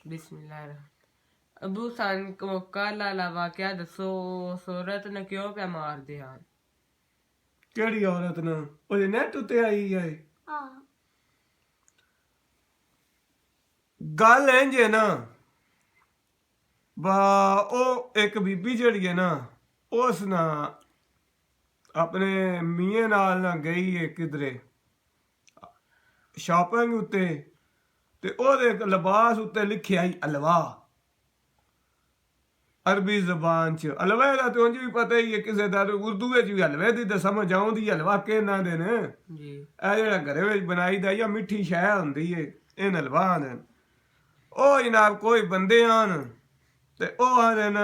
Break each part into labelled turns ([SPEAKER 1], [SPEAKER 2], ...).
[SPEAKER 1] बिस्मिल्लाह। अबू सन को कल वाला वाकया दसो, उस औरत ने क्यों क्या मार दिया?
[SPEAKER 2] ਕਿਹੜੀ ਔਰਤ ਨਾ ਉਹ ਨੈਟ ਉੱਤੇ ਆਈ ਹੈ ਗੱਲ ਇੰਜ ਹੈ ਨਾ ਬਾ ਉਹ ਇੱਕ ਬੀਬੀ ਜਿਹੜੀ ਹੈ ਨਾ ਉਸ ਨਾ ਆਪਣੇ ਮੀਆਂ ਨਾਲ ਨਾ ਗਈ ਹੈ ਕਿਧਰੇ ਸ਼ਾਪਿੰਗ ਉੱਤੇ ਤੇ ਉਹਦੇ ਲਿਬਾਸ ਉੱਤੇ ਲਿਖਿਆ ਹੀ ਹਲਵਾ अरबी जबान च हलवे का तो उंज भी पता ही है किसी का उर्दू भी हलवे की तो समझ आउंदी हलवा के ना देन जेड़ा घरे विच बनाई दा या मिठी शै हुंदी है इन हलवा आंदे ओ जनाब कोई बंदे आन ते ओ आंदे न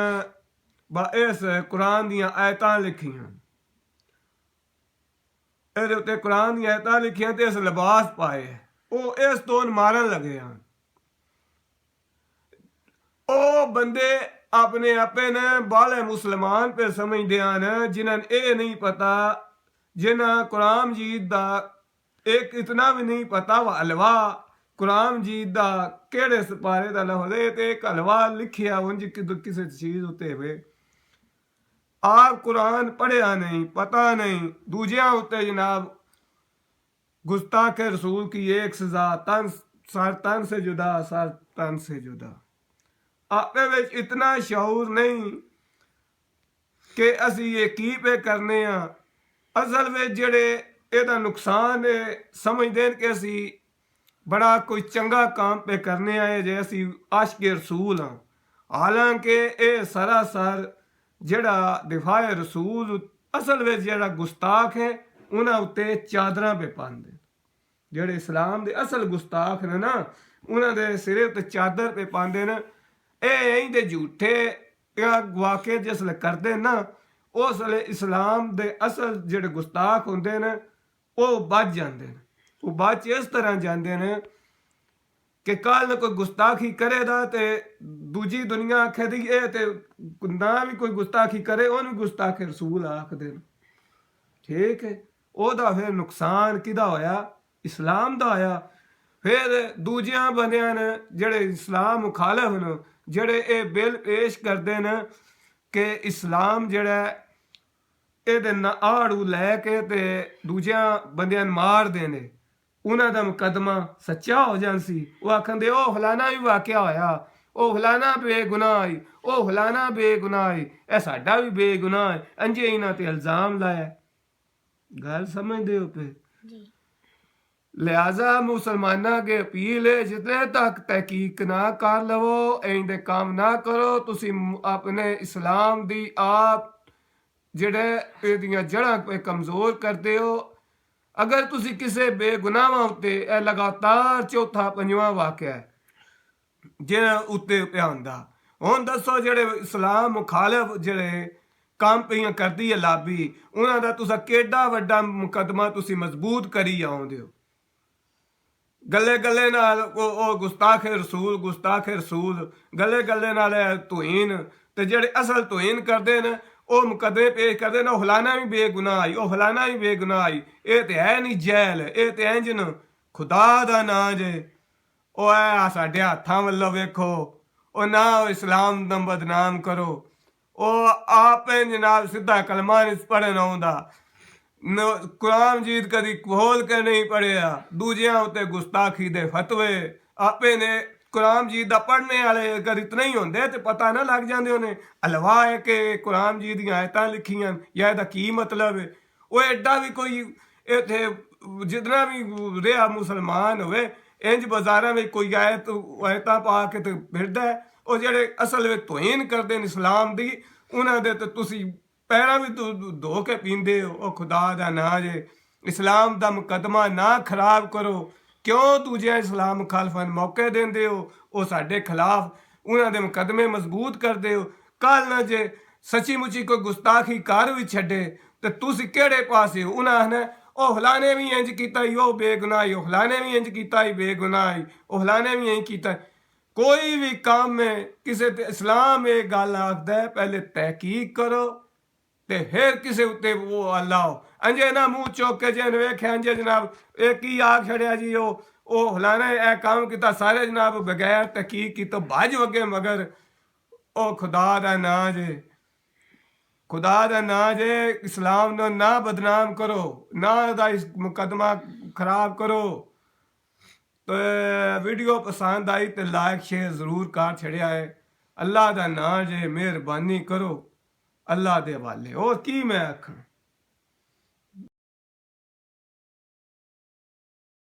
[SPEAKER 2] बा इस कुरान दियां आयतां लिखियां इहदे उत्ते कुरान दियां आयतां लिखियां ते इस लिबास पाए ओ इस तो मारन लगे हैं ओ बंदे अपने आपे ने बाले मुसलमान पे समझते हैं जिन्हें ये नहीं पता जिन्हें कुरान मजीद दा एक इतना भी नहीं पता वा हलवा कुरान मजीद दा केड़े सपारे दा लफ्ज़ है ते एक हलवा लिखिया उंज किसी चीज उत्ते वे आप कुरान पढ़िया नहीं पता नहीं दूजिया उत्ते जनाब गुस्ताख रसूल की एक सजा तन से जुदा सर तन से जुदा आपे विच इतना शऊर नहीं कि असी ये की पे करने असल में जेड़े एदा नुकसान है समझते हैं कि असी बड़ा कोई चंगा काम पे करने आए जे असी आशिक रसूल हाँ हालांकि ये सरासर जेड़ा दिफाए रसूल असल में जेड़ा गुस्ताख है उन्होंने उत्ते चादर पे पाते जेड़े इस्लाम दे असल गुस्ताख ने ना उन्होंने सिरे उत्ते चादर पे पाते न ये झूठे वाके जिसले करते ना उसले इस्लाम दे असल जेड़े गुस्ताख होंदे ने वो बच जाते हैं वो बच इस तरह जाते हैं कि कल कोई गुस्ताखी करेगा तो दूजी दुनिया आखे दी ये ते ना भी कोई गुस्ताखी करे उन्हें गुस्ताख रसूल आखदे न ठीक है ओदा फिर नुकसान किदा होया इस्लाम दा होया फिर दूजियां बंदियां ने जेड़े इस्लाम मुखालफ न जेड़े ये बिल पेश करते हैं कि इस्लाम जेड़ा ये आड़ू लैके ते दूजिया बंदियां मार देने उन्हों का मुकदमा सच्चा हो जासी वो आखंदे ओ फलाना भी वाकया होया ओ फलाना बेगुनाह आई ओ फलाना बेगुनाह आई ए साडा भी बेगुनाह है अंजे इन्हां ते इल्जाम लाया गल समझदे हो पे लिहाजा मुसलमाना के अपील है जितने तक तहकीक ना कर लवो इंदे काम ना करो तुसी अपने इस्लाम दी आप जेड़े एदियां जड़ां पे कमजोर करते हो अगर तुसी किसे बेगुनाह उत्ते लगातार चौथा पंजवां वाकया है जिन्हें उत्ते पिया हुंदा हुण दसो जेड़े इस्लाम मुखालिफ जेड़े काम पियां करदी है लाबी उन्हां दा तुसा केडा वड्डा मुकदमा तुसी मजबूत करी आउंदे हो गले गले नाल ओ गुस्ताख रसूल गले गले नाल तुहीन ते जेड़े असल तुहीन करदे न ओ मुकदमे पेश करदे न फलाना भी बेगुनाह आई ओ फलाना भी बेगुनाह आई ये ते है नहीं जैल ये ते इंज न खुदा दा नां जे ओ ऐ साडे हत्थां वल्लों वेखो ओ ना इस्लाम दा बदनाम करो ओ आप जनाब सीधा कलमा नहीं पढ़न आउंदा कुरान मजीद कदी खोल के नहीं पढ़िया दूजिया उत्ते गुस्ताखी दे फतवे आपे ने कुरान मजीद दा पढ़ने वाले अगर इतना ही होंदे ते पता ना लग जांदे उन्हें हलवा है कि कुरान मजीद दी आयतां लिखियां या इहदा की मतलब है वो एडा भी कोई इत्थे जितना भी रेहा मुसलमान होवे इंज बाजारां में कोई आयतां पा के ते फिरदा है वो जेड़े असल में तौहीन करदे न इस्लाम दी उन्हां दे ते तुसी पैरा भी धो के पींदे हो खुदा दा ना जे इस्लाम दा मुकदमा ना खराब करो क्यों दूजे इस्लाम मुखालफन मौके देंदे हो वो साडे खिलाफ उन्हां दे मुकदमे मजबूत करदे हो कल ना जे सची मुची कोई गुस्ताखी कर भी छड्डे ते तुसी केड़े पासे हो उन्हां आखना ओ फलाने भी इंज कीता ही ओ बेगुनाह ओ फलाने भी इंज कीता ही बेगुनाह ओ फलाने भी इंज कीता कोई भी काम में किसी इस्लाम ये गल आखदा है पहले तहकीक करो ते फिर किसी उत्ते वो लाओ अंजे ना मुंह चौक के जिन वेख्या अंजे जनाब एक ही आख छड़िया जी ਉਹ ਫਲਾਣੇ ਇਹ ਕੰਮ ਕੀਤਾ, ਸਾਰੇ ਜਨਾਬ ਬਗੈਰ ਤਹਿਕੀਕ ਕੀਤੋਂ ਭੱਜ ਵਗੇ, ਮਗਰ ਉਹ ਖੁਦਾ ਦਾ ਨਾਂ ਜੇ, ਖੁਦਾ ਦਾ ਨਾਂ ਜੇ। ਇਸਲਾਮ ਨੂੰ ਨਾ ਬਦਨਾਮ ਕਰੋ, ਨਾ ਉਹਦਾ ਇਸ ਮੁਕੱਦਮਾ ਖਰਾਬ ਕਰੋ। ਤੇ ਵੀਡੀਓ ਪਸੰਦ ਆਈ ਤੇ ਲਾਇਕ ਸ਼ੇਅਰ ਜ਼ਰੂਰ ਕਰ ਛੜਿਆ ਹੈ। ਅੱਲਾ ਦਾ ਨਾਂ ਜੇ, ਮਿਹਰਬਾਨੀ ਕਰੋ, ਅੱਲਾ ਦੇ ਹਵਾਲੇ। ਹੋਰ ਕੀ ਮੈਂ ਆਖਾਂ।